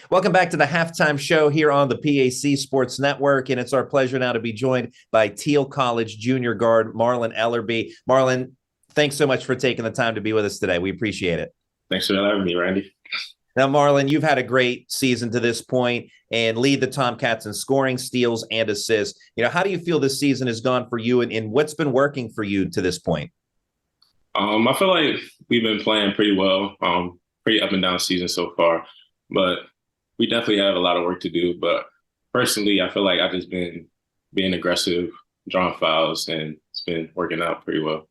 Welcome back to the halftime show here on the PAC Sports Network. And it's our pleasure now to be joined by Thiel College junior guard Marlon Ellerbee. Marlon, thanks so much for taking the time to be with us today. We appreciate it. Thanks for having me, Randy. Now, Marlon, you've had a great season to this point and lead the Tomcats in scoring, steals, and assists. How do you feel this season has gone for you and what's been working for you to this point? I feel like we've been playing pretty well, pretty up and down season so far, but we definitely have a lot of work to do. But personally, I feel like I've just been being aggressive, drawing fouls, and it's been working out pretty well.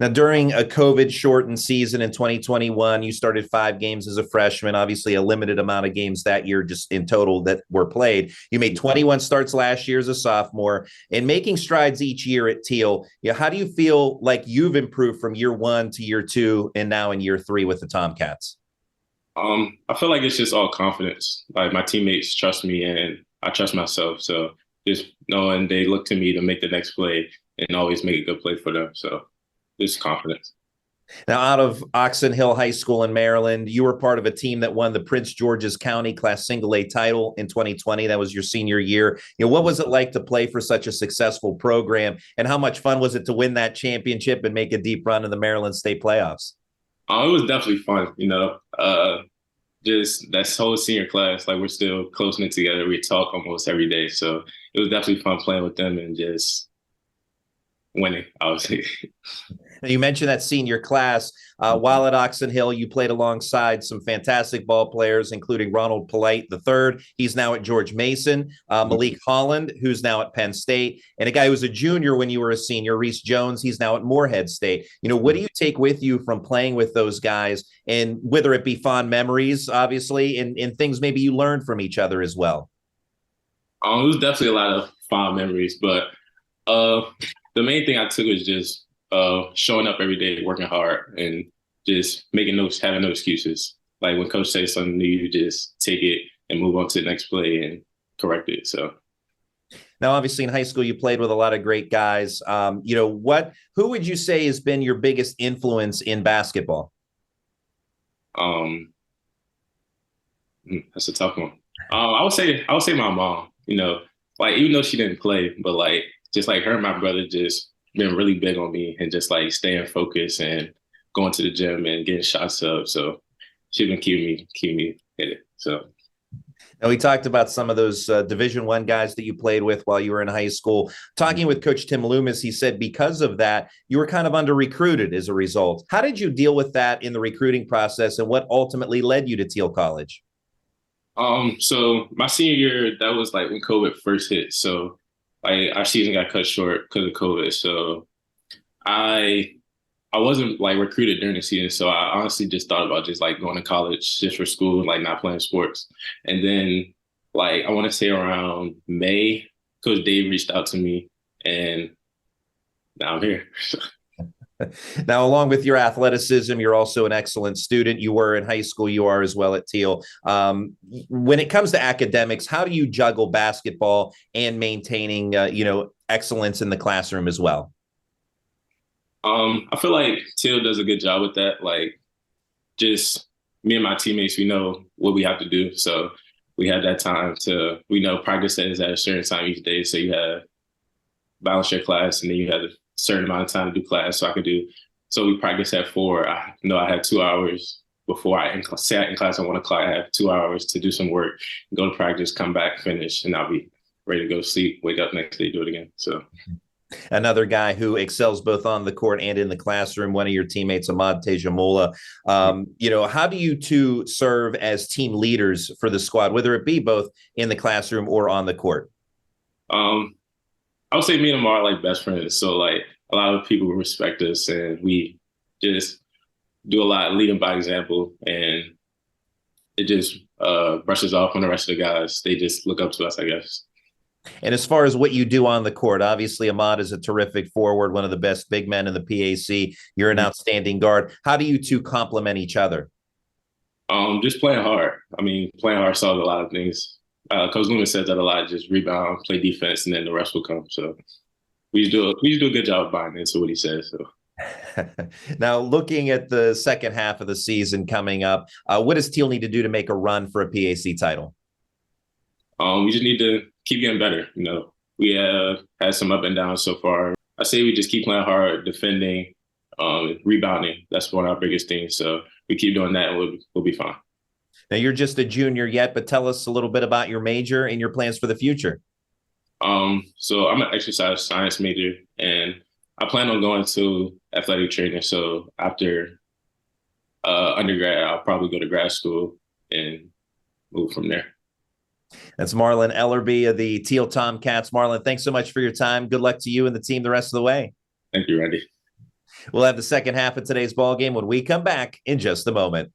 Now, during a COVID-shortened season in 2021, you started 5 games as a freshman, obviously a limited amount of games that year just in total that were played. You made 21 starts last year as a sophomore and making strides each year at Thiel. How do you feel like you've improved from year 1 to year 2 and now in year 3 with the Tomcats? I feel like it's just all confidence. Like my teammates trust me and I trust myself. So just knowing they look to me to make the next play and always make a good play for them. So just confidence. Now, out of Oxon Hill High School in Maryland, you were part of a team that won the Prince George's County Class Single A title in 2020. That was your senior year. What was it like to play for such a successful program, and how much fun was it to win that championship and make a deep run in the Maryland State playoffs? It was definitely fun, just that whole senior class, like we're still close knit together. We talk almost every day. So it was definitely fun playing with them and just winning, I would say. Now, you mentioned that senior class. While at Oxon Hill, you played alongside some fantastic ball players, including Ronald Polite III. He's now at George Mason. Malik Holland, who's now at Penn State. And a guy who was a junior when you were a senior, Reese Jones. He's now at Morehead State. What do you take with you from playing with those guys? And whether it be fond memories, obviously, and things maybe you learned from each other as well? It was definitely a lot of fond memories. But the main thing I took was just showing up every day, working hard, and just having no excuses. Like when coach says something new, you just take it and move on to the next play and correct it. So now, obviously, in high school, you played with a lot of great guys. Who would you say has been your biggest influence in basketball? That's a tough one. I would say my mom. Like even though she didn't play, but like just like her and my brother just been really big on me and just like staying focused and going to the gym and getting shots up. So she's been keeping me in it. So now we talked about some of those Division I guys that you played with while you were in high school. Talking with Coach Tim Loomis, he said because of that, you were kind of under-recruited as a result. How did you deal with that in the recruiting process, and what ultimately led you to Thiel College? So my senior year, that was like when COVID first hit. So like our season got cut short because of COVID. So I wasn't like recruited during the season. So I honestly just thought about just like going to college just for school, like not playing sports. And then like I want to say around May, Coach Dave reached out to me and now I'm here. Now, along with your athleticism, you're also an excellent student. You were in high school. You are as well at Thiel. When it comes to academics, how do you juggle basketball and maintaining, excellence in the classroom as well? I feel like Thiel does a good job with that. Like just me and my teammates, we know what we have to do. So we have that time to, practice is at a certain time each day. So you have balance your class and then you have a certain amount of time to do class. So we practice at 4. I know I had 2 hours before I sat in class at 1 o'clock. I have 2 hours to do some work, go to practice, come back, finish, and I'll be ready to go sleep, wake up next day, do it again. So another guy who excels both on the court and in the classroom, one of your teammates, Ahmad Tejamola. How do you two serve as team leaders for the squad, whether it be both in the classroom or on the court? I would say me and Amar are like best friends. So like a lot of people respect us and we just do a lot, leading by example, and it just brushes off on the rest of the guys. They just look up to us, I guess. And as far as what you do on the court, obviously Ahmad is a terrific forward, one of the best big men in the PAC. You're an outstanding guard. How do you two complement each other? Just playing hard. Playing hard solves a lot of things. Coach Loomis says that a lot, just rebound, play defense, and then the rest will come. So we do a good job of buying into what he says. So Now, looking at the second half of the season coming up, what does Thiel need to do to make a run for a PAC title? We just need to keep getting better. We have had some up and downs so far. I say we just keep playing hard, defending, rebounding. That's one of our biggest things. So we keep doing that, and we'll be fine. Now, you're just a junior yet, but tell us a little bit about your major and your plans for the future. So I'm an exercise science major, and I plan on going to athletic training. So after undergrad, I'll probably go to grad school and move from there. That's Marlon Ellerbee of the Thiel Tomcats. Marlon, thanks so much for your time. Good luck to you and the team the rest of the way. Thank you, Randy. We'll have the second half of today's ball game when we come back in just a moment.